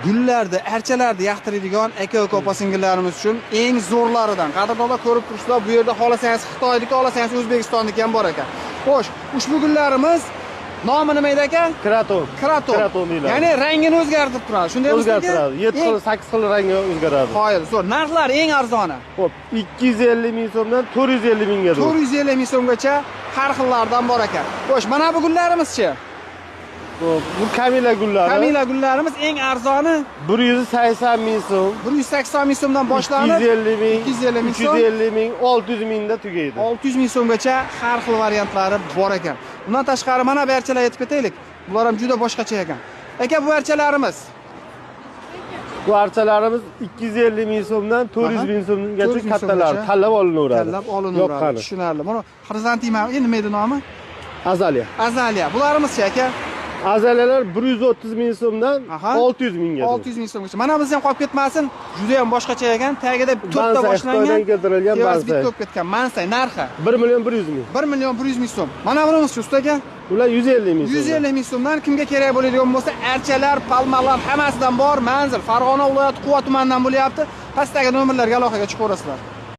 gullarni, archalarni yoqtiradigan aka-uka opa-singillarimiz uchun eng zo'rlaridan. Qadrdonlar ko'rib turibsizlar, bu yerda xolasangiz Xitoyniki, xolasangiz O'zbekistonniki ham bor ekan. Xo'sh, ushbu gullarimiz nomi nima edi aka? Kraton. Kraton deyiladi. Ya'ni rangini o'zgartirib turadi. Shunday emasmi? O'zgartiradi. 7 xil, 8 xil rangi o'zgaradi. Qoyil, zo'r. Narxlari eng arzoni. Xo'p, 250 ming so'mdan 450 mingga. 450 ming so'mgacha har xillardan bor ekan. Xo'sh, mana bu gullarimiz-chi? Bu Kamila gullari. Kamila gullarimiz eng arzoni 180 ming so'm. 180 ming so'mdan boshlanib 250 ming, 250 ming so'm, 350 ming, 600 mingda tugaydi. 600 ming so'mgacha har xil variantlari bor ekan. Bundan tashqari mana bu archalar yetib ketaylik. Bular ham juda boshqacha ekan. Aka, bu archalarimiz Bu archalarimiz 250 ming so'mdan 400 ming so'mgacha kattalar tanlab olinaveradi. Tanlab olinaveradi. Tushunarli. Mana xrizantima, nima edi nomi? Azaliya. Azaliya. Bularimiz-chi aka? Azaliyalar 130 ming so'mdan 600 mingga. 600 ming so'mgacha. Mana biz ham qolib ketmasin. Juda ham boshqacha ekan. Tagida to'rtta boshlangan. Xitoydan keltirilgan bitta bo'lib ketgan. Mansay narxi 1 million 100 ming. 1 million 100 ming so'm. Mana bunimiz-chi usta aka? Ular 150 ming so'm. 150 ming so'mdan kimga kerak bo'ladigan bo'lsa, archalar, palmalar hammasidan bor. Manzil Farg'ona viloyati Quva tumanidan bo'lyapti. Pastdagi nomerlarga aloqaga chiqaverasizlar.